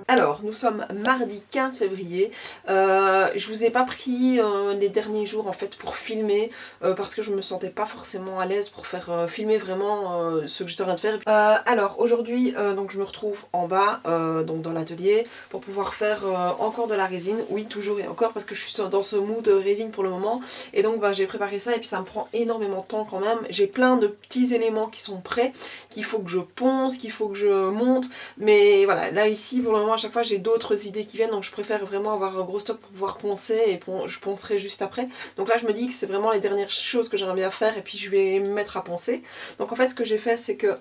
Alors, nous sommes mardi 15 février. Je vous ai pas pris les derniers jours en fait pour filmer parce que je me sentais pas forcément à l'aise pour faire filmer vraiment ce que j'étais en train de faire. Alors aujourd'hui, donc je me retrouve en bas, donc dans l'atelier, pour pouvoir faire encore de la résine. Oui, toujours et encore parce que je suis dans ce mood résine pour le moment. Et donc j'ai préparé ça et puis ça me prend énormément de temps quand même. J'ai plein de petits éléments qui sont prêts, qu'il faut que je ponce, qu'il faut que je monte. Mais voilà, là ici pour le moment à chaque fois j'ai d'autres idées qui viennent, donc je préfère vraiment avoir un gros stock pour pouvoir poncer et je poncerai juste après. Donc là je me dis que c'est vraiment les dernières choses que j'aimerais bien faire et puis je vais me mettre à poncer. Donc en fait ce que j'ai fait c'est que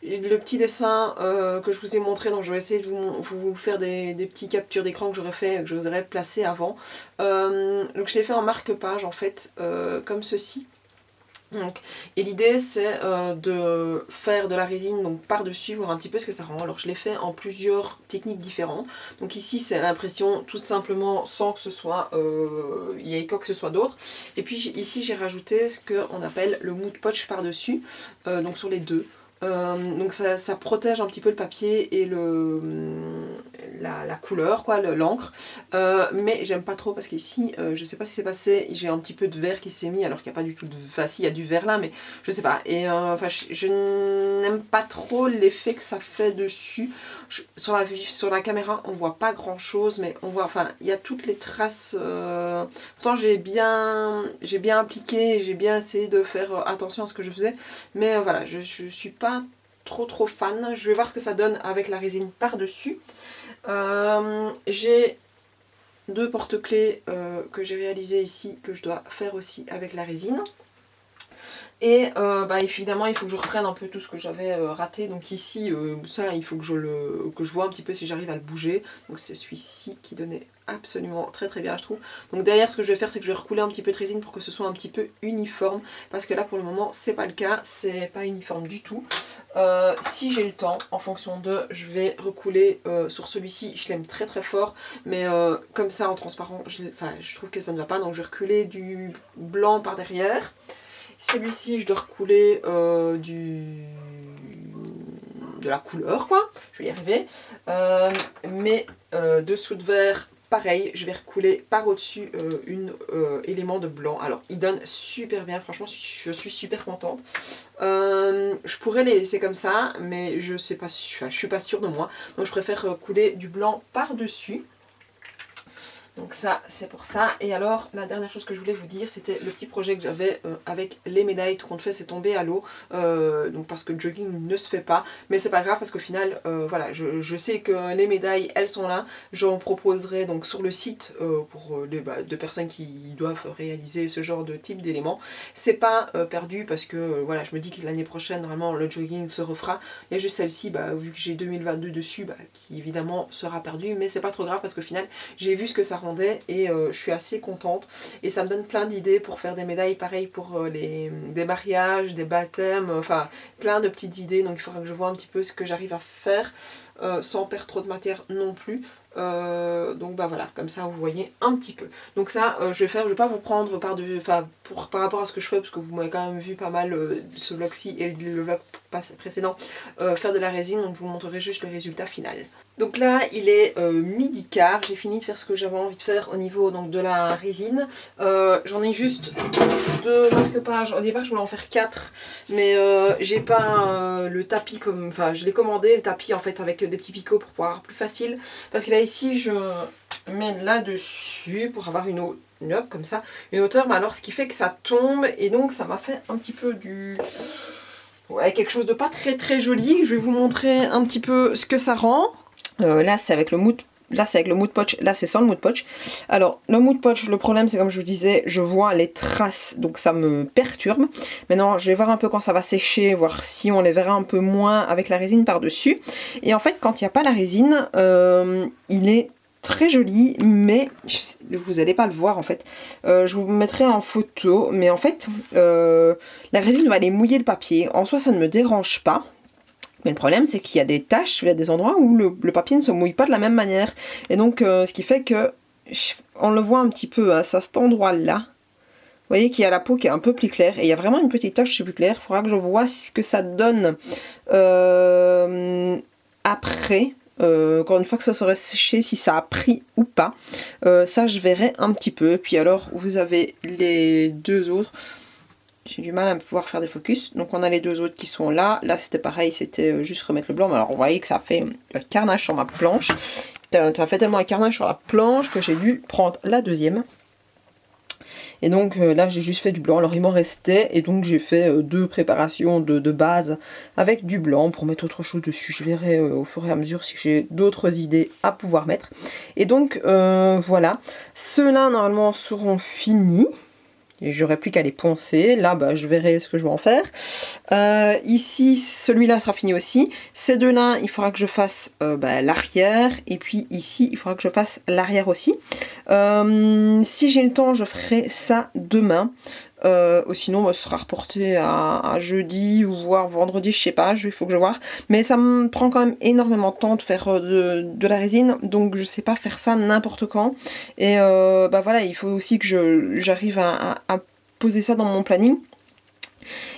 le petit dessin que je vous ai montré, donc je vais essayer de vous faire des petites captures d'écran que j'aurais fait, que je vous aurais placé avant. Donc je l'ai fait en marque-page en fait, comme ceci. Donc, et l'idée c'est de faire de la résine donc par-dessus, voir un petit peu ce que ça rend. Alors je l'ai fait en plusieurs techniques différentes. Donc ici c'est l'impression tout simplement sans que ce soit, il y ait quoi que ce soit d'autre. Et puis ici j'ai rajouté ce qu'on appelle le mood potch par-dessus, donc sur les deux. Donc ça protège un petit peu le papier et la couleur, quoi, l'encre. Mais j'aime pas trop parce qu'ici, je sais pas ce qui s'est passé, j'ai un petit peu de vert qui s'est mis alors qu'il n'y a pas du tout de... Enfin si, il y a du vert là, mais je sais pas. Et enfin, je n'aime pas trop l'effet que ça fait dessus. Sur la caméra, on voit pas grand chose, mais on voit, enfin, il y a toutes les traces. Pourtant j'ai bien appliqué, j'ai bien essayé de faire attention à ce que je faisais. Mais voilà, je suis pas trop fan. Je vais voir ce que ça donne avec la résine par-dessus. J'ai deux porte-clés que j'ai réalisés ici, que je dois faire aussi avec la résine. Et évidemment il faut que je reprenne un peu tout ce que j'avais raté. Donc ici ça il faut que je vois un petit peu si j'arrive à le bouger. Donc c'est celui-ci qui donnait absolument très bien je trouve. Donc derrière ce que je vais faire c'est que je vais recouler un petit peu de résine pour que ce soit un petit peu uniforme. Parce que là pour le moment c'est pas le cas, c'est pas uniforme du tout. Si j'ai le temps, en fonction de, je vais recouler sur celui-ci. Je l'aime très fort, mais comme ça en transparent, je trouve que ça ne va pas. Donc je vais reculer du blanc par derrière. Celui-ci, je dois recouler de la couleur, quoi. Je vais y arriver. Dessous de verre, pareil, je vais recouler par au-dessus un élément de blanc. Alors, il donne super bien, franchement, je suis super contente. Je pourrais les laisser comme ça, mais je sais pas, je suis pas sûre de moi. Donc, je préfère couler du blanc par-dessus. Donc ça c'est pour ça. Et alors la dernière chose que je voulais vous dire, c'était le petit projet que j'avais avec les médailles. Tout compte fait c'est tombé à l'eau, donc parce que le jogging ne se fait pas, mais c'est pas grave parce qu'au final voilà, je sais que les médailles elles sont là. J'en proposerai donc sur le site pour de personnes qui doivent réaliser ce genre de type d'éléments. C'est pas perdu parce que voilà, je me dis que l'année prochaine normalement le jogging se refera. Il y a juste celle-ci, vu que j'ai 2022 dessus, qui évidemment sera perdue, mais c'est pas trop grave parce qu'au final j'ai vu ce que ça rendait et je suis assez contente et ça me donne plein d'idées pour faire des médailles pareil pour des mariages, des baptêmes, enfin plein de petites idées. Donc il faudra que je vois un petit peu ce que j'arrive à faire sans perdre trop de matière non plus. Donc voilà, comme ça vous voyez un petit peu. Donc ça je vais pas vous prendre par rapport à ce que je fais parce que vous m'avez quand même vu pas mal ce vlog-ci et le vlog précédent faire de la résine, donc je vous montrerai juste le résultat final. Donc là il est midi quart, j'ai fini de faire ce que j'avais envie de faire au niveau donc, de la résine. J'en ai juste 2 marque-pages, au départ je voulais en faire 4 mais j'ai pas le tapis comme, enfin je l'ai commandé le tapis en fait avec des petits picots pour pouvoir plus facile. Parce que là ici je mets là dessus pour avoir une comme ça, une hauteur, mais alors ce qui fait que ça tombe et donc ça m'a fait un petit peu du... Ouais, quelque chose de pas très joli. Je vais vous montrer un petit peu ce que ça rend. Là c'est avec le mood. Là c'est avec le mood potch, là c'est sans le mood potch. Alors le mood potch, le problème c'est comme je vous disais, je vois les traces, donc ça me perturbe. Maintenant je vais voir un peu quand ça va sécher, voir si on les verra un peu moins avec la résine par dessus. Et en fait quand il n'y a pas la résine, il est très joli, mais vous n'allez pas le voir en fait. Je vous mettrai en photo, mais en fait la résine va aller mouiller le papier. En soi ça ne me dérange pas. Mais le problème c'est qu'il y a des taches, il y a des endroits où le papier ne se mouille pas de la même manière. Et donc ce qui fait que, on le voit un petit peu à cet endroit là. Vous voyez qu'il y a la peau qui est un peu plus claire. Et il y a vraiment une petite tache plus claire. Il faudra que je vois ce que ça donne après. Encore une fois que ça serait séché, si ça a pris ou pas. Ça, je verrai un petit peu. Puis alors, vous avez les deux autres. J'ai du mal à pouvoir faire des focus. Donc on a les deux autres qui sont là. Là c'était pareil, c'était juste remettre le blanc. Mais alors on voyait que ça fait un carnage sur ma planche. Ça fait tellement un carnage sur la planche que j'ai dû prendre la deuxième. Et donc là j'ai juste fait du blanc. Alors il m'en restait. Et donc j'ai fait deux préparations de base avec du blanc pour mettre autre chose dessus. Je verrai au fur et à mesure si j'ai d'autres idées à pouvoir mettre. Et donc voilà. Ceux-là normalement seront finis. Et j'aurai plus qu'à les poncer. Là, bah, je verrai ce que je vais en faire. Ici, celui-là sera fini aussi. Ces deux-là, il faudra que je fasse l'arrière. Et puis ici, il faudra que je fasse l'arrière aussi. Si j'ai le temps, je ferai ça demain. Sinon, ce sera reporté à jeudi ou voire vendredi, je sais pas, il faut que je vois. Mais ça me prend quand même énormément de temps de faire de la résine, donc je sais pas faire ça n'importe quand. Et voilà, il faut aussi que j'arrive à poser ça dans mon planning.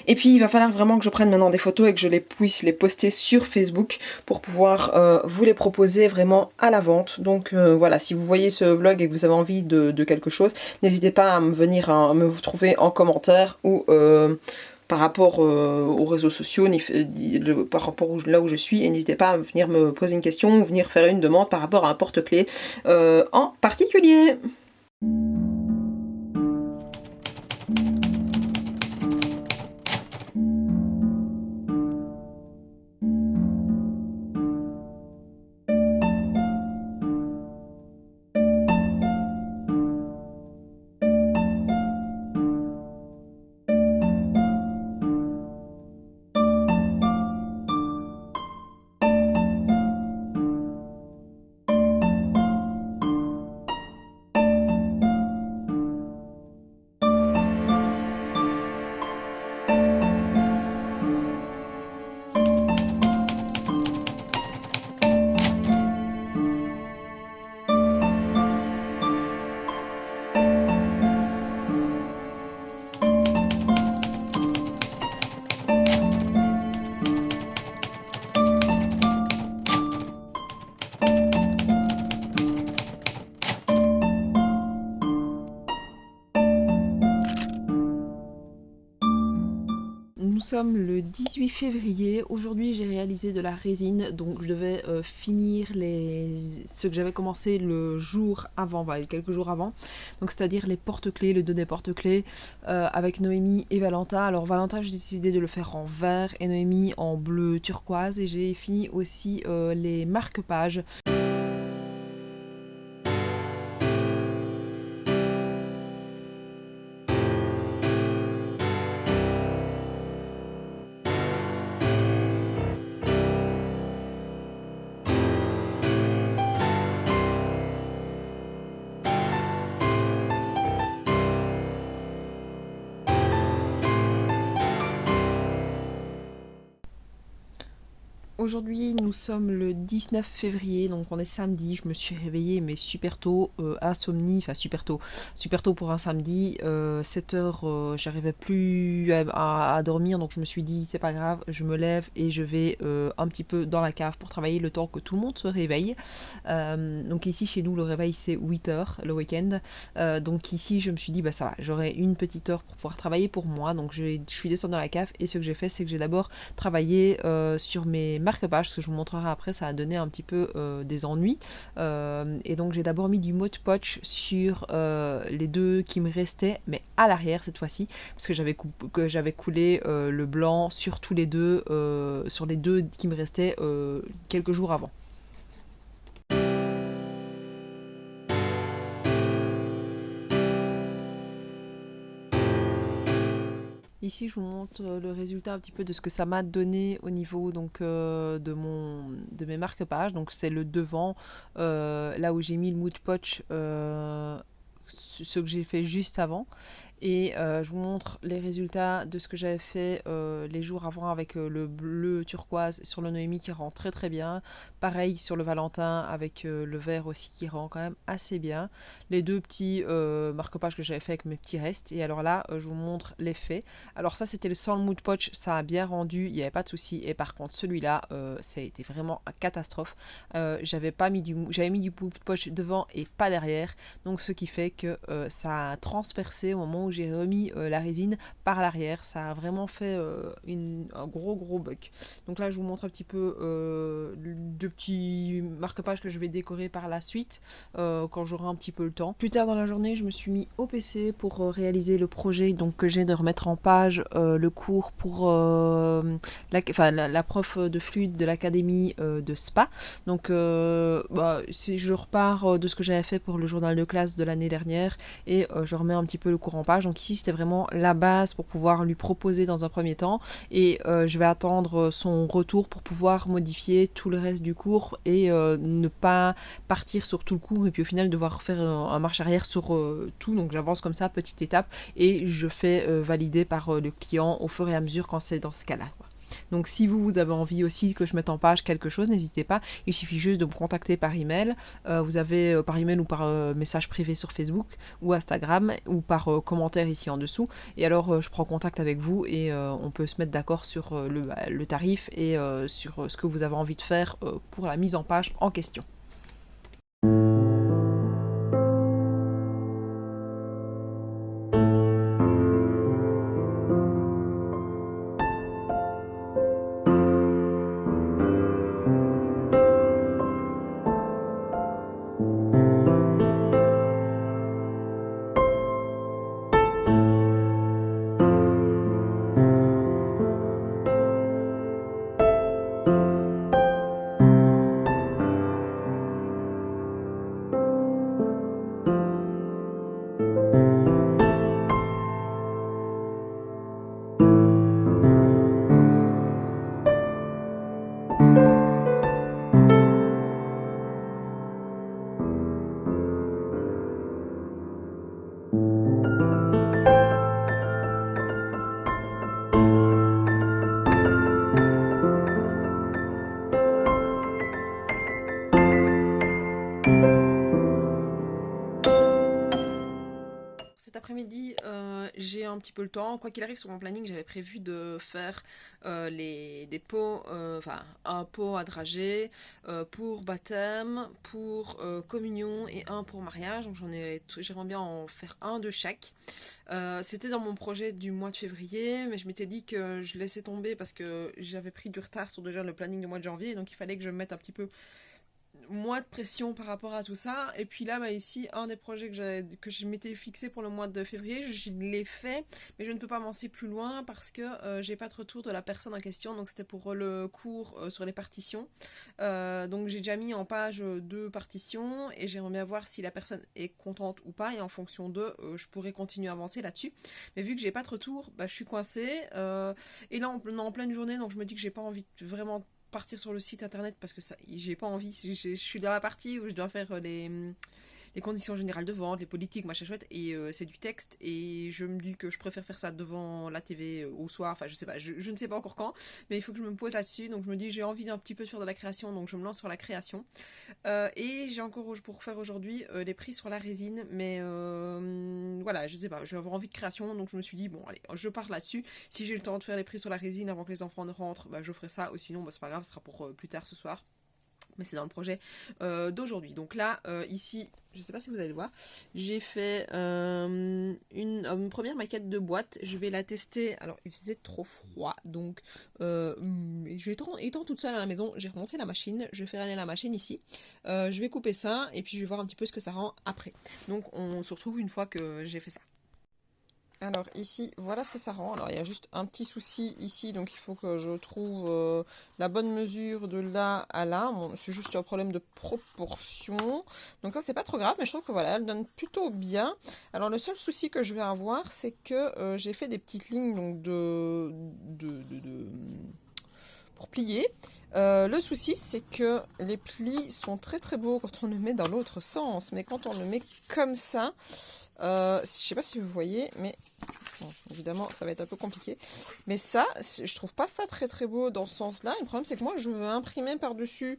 Et puis il va falloir vraiment que je prenne maintenant des photos et que je puisse les poster sur Facebook pour pouvoir vous les proposer vraiment à la vente. Donc voilà, si vous voyez ce vlog et que vous avez envie de quelque chose, n'hésitez pas à me trouver en commentaire ou par rapport aux réseaux sociaux, par rapport là où je suis, et n'hésitez pas à venir me poser une question ou venir faire une demande par rapport à un porte-clés en particulier. Nous sommes le 18 février, aujourd'hui j'ai réalisé de la résine, donc je devais finir ce que j'avais commencé le jour avant, quelques jours avant, donc c'est-à-dire les porte-clés, le dos des porte-clés avec Noémie et Valentin. Alors Valentin, j'ai décidé de le faire en vert et Noémie en bleu turquoise, et j'ai fini aussi les marque-pages. Aujourd'hui nous sommes le 19 février, donc on est samedi. Je me suis réveillée mais super tôt, insomnie, enfin super tôt pour un samedi, 7h, j'arrivais plus à dormir, donc je me suis dit c'est pas grave, je me lève et je vais un petit peu dans la cave pour travailler le temps que tout le monde se réveille. Donc ici chez nous le réveil c'est 8h le week-end, donc ici je me suis dit bah ça va, j'aurai une petite heure pour pouvoir travailler pour moi, donc je suis descendue dans la cave et ce que j'ai fait c'est que j'ai d'abord travaillé sur mes marque-pages, ce que je vous montrerai après, ça a donné un petit peu des ennuis, et donc j'ai d'abord mis du Mod Podge sur les deux qui me restaient, mais à l'arrière cette fois-ci, parce que j'avais coulé le blanc sur tous les deux, sur les deux qui me restaient quelques jours avant. Ici, je vous montre le résultat un petit peu de ce que ça m'a donné au niveau donc, de mes marque-pages. Donc c'est le devant, là où j'ai mis le Mod Podge, ce que j'ai fait juste avant. et je vous montre les résultats de ce que j'avais fait les jours avant avec le bleu turquoise sur le Noémie qui rend très très bien. Pareil sur le Valentin avec le vert aussi qui rend quand même assez bien. Les deux petits marque-pages que j'avais fait avec mes petits restes. Et alors là, je vous montre l'effet. Alors ça, c'était le Sans Mood Poach, ça a bien rendu, il n'y avait pas de souci. Et par contre, celui-là, ça a été vraiment une catastrophe. J'avais mis du Mood Poach devant et pas derrière. Donc ce qui fait que ça a transpercé au moment où j'ai remis la résine par l'arrière. Ça a vraiment fait un gros bug. Donc là, je vous montre un petit peu deux petits marque-pages que je vais décorer par la suite quand j'aurai un petit peu le temps. Plus tard dans la journée, je me suis mis au PC pour réaliser le projet donc, que j'ai de remettre en page le cours pour la prof de flûte de l'académie de Spa. Donc si je repars de ce que j'avais fait pour le journal de classe de l'année dernière et je remets un petit peu le cours en page. Donc ici, c'était vraiment la base pour pouvoir lui proposer dans un premier temps et je vais attendre son retour pour pouvoir modifier tout le reste du cours et ne pas partir sur tout le cours et puis au final devoir faire un marche arrière sur tout. Donc j'avance comme ça, petite étape, et je fais valider par le client au fur et à mesure quand c'est dans ce cas-là. Donc si vous avez envie aussi que je mette en page quelque chose, n'hésitez pas. Il suffit juste de me contacter par email. Vous avez par email ou par message privé sur Facebook ou Instagram ou par commentaire ici en dessous. Et alors je prends contact avec vous et on peut se mettre d'accord sur le tarif et sur ce que vous avez envie de faire pour la mise en page en question. Cet après-midi, j'ai un petit peu le temps. Quoi qu'il arrive sur mon planning, j'avais prévu de faire des pots, un pot à dragée pour baptême, pour communion et un pour mariage. Donc j'aimerais bien en faire un de chaque. C'était dans mon projet du mois de février, mais je m'étais dit que je laissais tomber parce que j'avais pris du retard sur déjà le planning du mois de janvier, donc il fallait que je mette un petit peu moins de pression par rapport à tout ça. Et puis là, ici, un des projets que je m'étais fixé pour le mois de février, je l'ai fait, mais je ne peux pas avancer plus loin parce que j'ai pas de retour de la personne en question. Donc c'était pour le cours sur les partitions. Donc j'ai déjà mis en page deux partitions et j'aimerais bien voir si la personne est contente ou pas. Et en fonction de, je pourrais continuer à avancer là-dessus. Mais vu que j'ai pas de retour, je suis coincée. Et là, on est en pleine journée, donc je me dis que j'ai pas envie de vraiment partir sur le site internet parce que ça, j'ai pas envie. Je suis dans la partie où je dois faire les conditions générales de vente, les politiques, machin chouette, et c'est du texte, et je me dis que je préfère faire ça devant la TV au soir, enfin je sais pas, je ne sais pas encore quand, mais il faut que je me pose là-dessus, donc je me dis j'ai envie d'un petit peu de faire de la création, donc je me lance sur la création, et j'ai encore pour faire aujourd'hui les prix sur la résine, mais voilà, je sais pas, j'ai envie de création, donc je me suis dit bon allez, je pars là-dessus, si j'ai le temps de faire les prix sur la résine avant que les enfants ne rentrent, je ferai ça, ou sinon c'est pas grave, ce sera pour plus tard ce soir. Mais c'est dans le projet d'aujourd'hui. Donc là, ici, je ne sais pas si vous allez le voir, j'ai fait une première maquette de boîte. Je vais la tester. Alors, il faisait trop froid, donc étant toute seule à la maison, j'ai remonté la machine. Je vais faire aller la machine ici. Je vais couper ça et puis je vais voir un petit peu ce que ça rend après. Donc, on se retrouve une fois que j'ai fait ça. Alors ici, voilà ce que ça rend. Alors il y a juste un petit souci ici, donc il faut que je trouve la bonne mesure de là à là. Bon, c'est juste un problème de proportion. Donc ça c'est pas trop grave, mais je trouve que voilà, elle donne plutôt bien. Alors le seul souci que je vais avoir, c'est que j'ai fait des petites lignes donc pour plier. Le souci, c'est que les plis sont très très beaux quand on le met dans l'autre sens, mais quand on le met comme ça, Je sais pas si vous voyez, mais bon, évidemment, ça va être un peu compliqué. Mais ça, je trouve pas ça très très beau dans ce sens-là. Et le problème, c'est que moi, je veux imprimer par-dessus.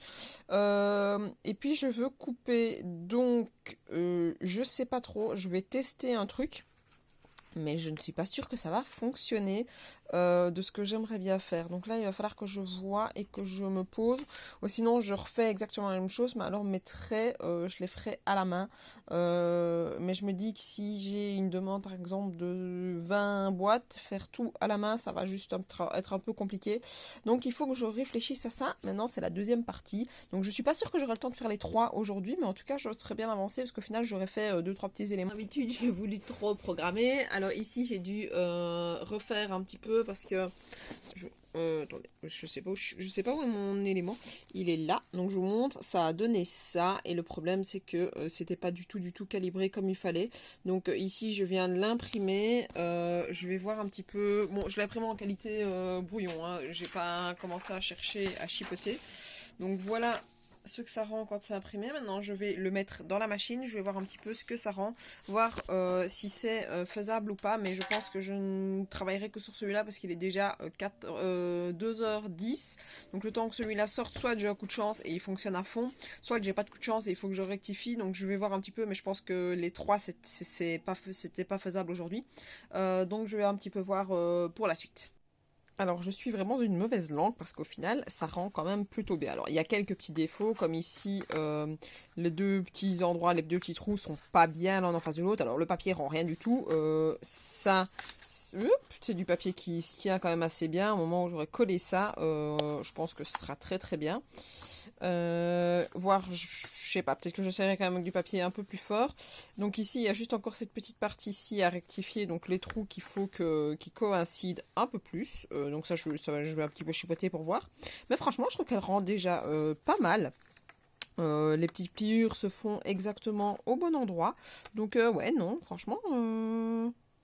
Et puis, je veux couper. Donc, je sais pas trop. Je vais tester un truc. Mais je ne suis pas sûre que ça va fonctionner de ce que j'aimerais bien faire. Donc là, il va falloir que je vois et que je me pose. Ou sinon, je refais exactement la même chose, mais alors mes traits, je les ferai à la main. Mais je me dis que si j'ai une demande, par exemple, de 20 boîtes, faire tout à la main, ça va juste être un peu compliqué. Donc il faut que je réfléchisse à ça. Maintenant, c'est la deuxième partie. Donc je suis pas sûre que j'aurai le temps de faire les trois aujourd'hui, mais en tout cas, je serais bien avancée parce qu'au final, j'aurais fait deux, trois petits éléments. D'habitude, j'ai voulu trop programmer. Alors ici, j'ai dû refaire un petit peu parce que attendez, je sais pas où est mon élément. Il est là, donc je vous montre. Ça a donné ça et le problème c'est que c'était pas du tout calibré comme il fallait. Donc ici je viens de l'imprimer. Je vais voir un petit peu. Bon, je l'imprime en qualité brouillon. Hein. J'ai pas commencé à chercher à chipoter. Donc voilà ce que ça rend quand c'est imprimé. Maintenant, je vais le mettre dans la machine. Je vais voir un petit peu ce que ça rend, voir si c'est faisable ou pas. Mais je pense que je ne travaillerai que sur celui-là parce qu'il est déjà 2h10. Donc le temps que celui-là sorte, soit j'ai un coup de chance et il fonctionne à fond, soit j'ai pas de coup de chance et il faut que je rectifie. Donc je vais voir un petit peu, mais je pense que les trois, c'était pas faisable aujourd'hui. Donc je vais un petit peu voir pour la suite. Alors, je suis vraiment une mauvaise langue parce qu'au final, ça rend quand même plutôt bien. Alors, il y a quelques petits défauts, comme ici, les deux petits endroits, les deux petits trous sont pas bien l'un en face de l'autre. Alors, le papier rend rien du tout. Ça, c'est du papier qui se tient quand même assez bien. Au moment où j'aurais collé ça, je pense que ce sera très très bien. Voire, je sais pas, peut-être que j'essaierai quand même avec du papier un peu plus fort. Donc ici, il y a juste encore cette petite partie ici à rectifier, donc les trous qu'il faut qui coïncident un peu plus. Donc ça, je vais un petit peu chipoter pour voir. Mais franchement, je trouve qu'elle rend déjà pas mal. Les petites pliures se font exactement au bon endroit. Donc ouais, non, franchement,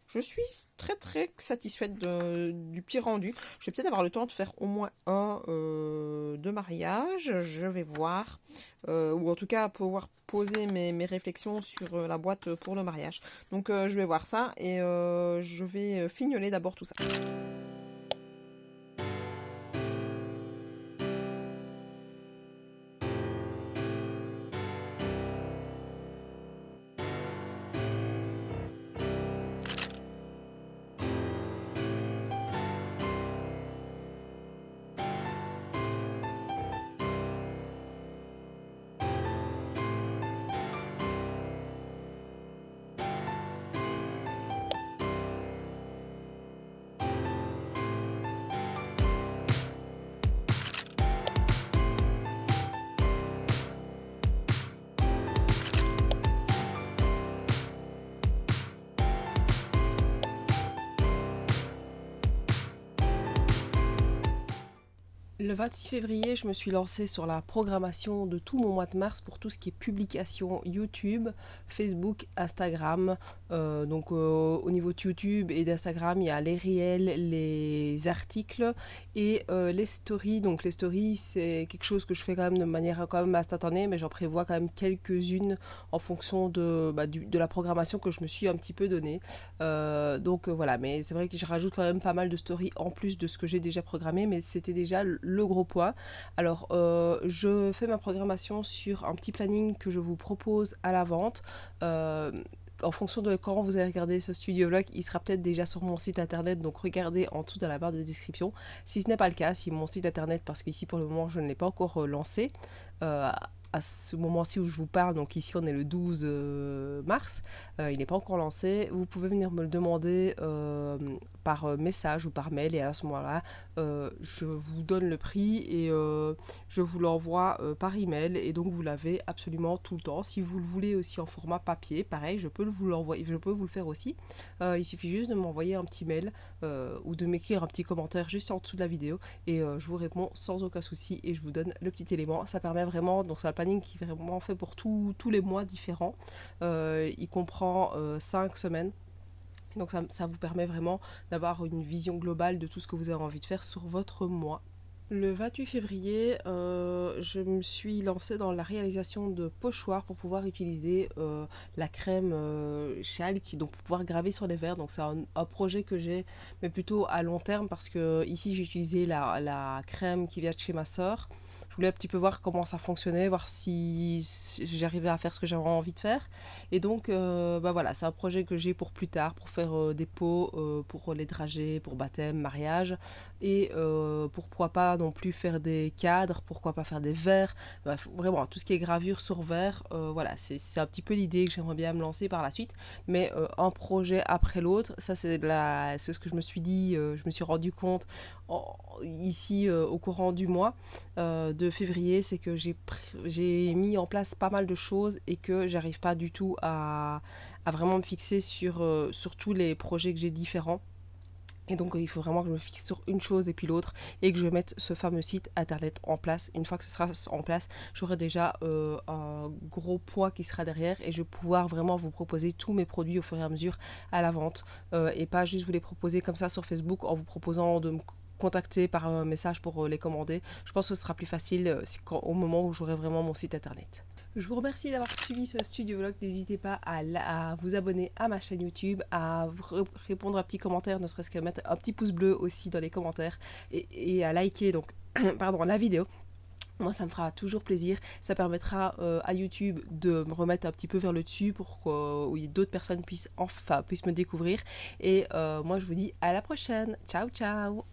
je suis très très satisfaite du petit rendu. Je vais peut-être avoir le temps de faire au moins un de mariage. Je vais voir. Ou en tout cas pouvoir poser mes réflexions sur la boîte pour le mariage. Donc je vais voir ça et je vais fignoler d'abord tout ça. Le 26 février, je me suis lancée sur la programmation de tout mon mois de mars pour tout ce qui est publication YouTube, Facebook, Instagram. Au niveau de YouTube et d'Instagram, il y a les réels, les articles et les stories. Donc les stories, c'est quelque chose que je fais quand même de manière quand même instantanée, mais j'en prévois quand même quelques-unes en fonction de la programmation que je me suis un petit peu donnée. Voilà, mais c'est vrai que je rajoute quand même pas mal de stories en plus de ce que j'ai déjà programmé, mais c'était déjà le gros point. Alors, je fais ma programmation sur un petit planning que je vous propose à la vente. En fonction de quand vous allez regarder ce studio vlog, il sera peut-être déjà sur mon site internet, donc regardez en dessous dans la barre de description. Si ce n'est pas le cas, si mon site internet, parce qu'ici pour le moment je ne l'ai pas encore lancé, à ce moment-ci où je vous parle, donc ici on est le 12 mars, il n'est pas encore lancé, vous pouvez venir me le demander par message ou par mail et à ce moment-là, je vous donne le prix et je vous l'envoie par email et donc vous l'avez absolument tout le temps. Si vous le voulez aussi en format papier, pareil, je peux vous l'envoyer, je peux vous le faire aussi. Il suffit juste de m'envoyer un petit mail ou de m'écrire un petit commentaire juste en dessous de la vidéo et je vous réponds sans aucun souci et je vous donne le petit élément. Ça permet vraiment, donc c'est un planning qui est vraiment fait pour tous les mois différents. Il comprend 5 semaines. Donc ça vous permet vraiment d'avoir une vision globale de tout ce que vous avez envie de faire sur votre mois. Le 28 février, je me suis lancée dans la réalisation de pochoirs pour pouvoir utiliser la crème Châle donc pour pouvoir graver sur les verres. Donc c'est un projet que j'ai, mais plutôt à long terme parce que ici j'ai utilisé la crème qui vient de chez ma sœur. Je voulais un petit peu voir comment ça fonctionnait, voir si j'arrivais à faire ce que j'avais envie de faire. Et donc, bah voilà, c'est un projet que j'ai pour plus tard, pour faire des pots pour les dragées, pour baptême, mariage. Et pourquoi pas non plus faire des cadres, pourquoi pas faire des verres. Bref, vraiment, tout ce qui est gravure sur verre, voilà, c'est un petit peu l'idée que j'aimerais bien me lancer par la suite. Mais un projet après l'autre, ça c'est ce que je me suis dit, je me suis rendu compte ici au courant du mois de février, c'est que j'ai mis en place pas mal de choses et que j'arrive pas du tout à vraiment me fixer sur tous les projets que j'ai différents. Et donc il faut vraiment que je me fixe sur une chose et puis l'autre et que je mette ce fameux site internet en place. Une fois que ce sera en place, j'aurai déjà un gros poids qui sera derrière et je vais pouvoir vraiment vous proposer tous mes produits au fur et à mesure à la vente et pas juste vous les proposer comme ça sur Facebook en vous proposant de me contacter par un message pour les commander. Je pense que ce sera plus facile au moment où j'aurai vraiment mon site internet. Je vous remercie d'avoir suivi ce studio vlog. N'hésitez pas à vous abonner à ma chaîne YouTube, à répondre à un petit commentaire, ne serait-ce qu'à mettre un petit pouce bleu aussi dans les commentaires et à liker donc, pardon, la vidéo. Moi, ça me fera toujours plaisir. Ça permettra à YouTube de me remettre un petit peu vers le dessus pour que d'autres personnes puissent me découvrir. Et moi, je vous dis à la prochaine. Ciao, ciao!